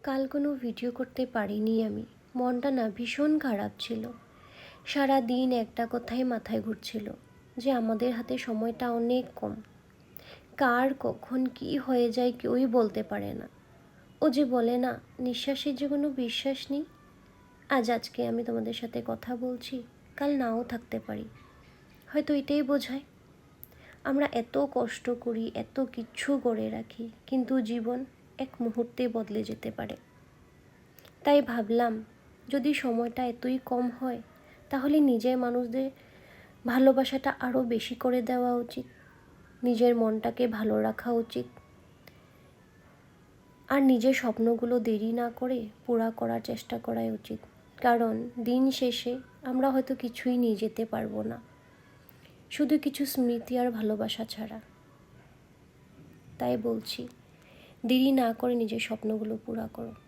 কাল কোনো ভিডিও করতে পারিনি আমি। মনটা না ভীষণ খারাপ ছিল। সারা দিন একটা কথাই মাথায় ঘুরছিল যে আমাদের হাতে সময়টা অনেক কম। কার কখন কি হয়ে যায় কেউই বলতে পারে না। ও যে বলে না, নিঃশ্বাসের যে কোনো বিশ্বাস নেই। আজকে আমি তোমাদের সাথে কথা বলছি, কাল নাও থাকতে পারি। হয়তো এটাই বোঝায় আমরা এত কষ্ট করি, এত কিচ্ছু করে রাখি, কিন্তু জীবন এক মুহূর্তে বদলে যেতে পারে। তাই ভাবলাম, যদি সময়টা এতই কম হয় তাহলে নিজের মানুষদের ভালোবাসাটা আরও বেশি করে দেওয়া উচিত, নিজের মনটাকে ভালো রাখা উচিত, আর নিজের স্বপ্নগুলো দেরি না করে পুরা করার চেষ্টা করাই উচিত। কারণ দিন শেষে আমরা হয়তো কিছুই নিয়ে যেতে পারবো না, শুধু কিছু স্মৃতি আর ভালোবাসা ছাড়া। তাই বলছি, দেরি না করে নিজের স্বপ্নগুলো পুরা করো।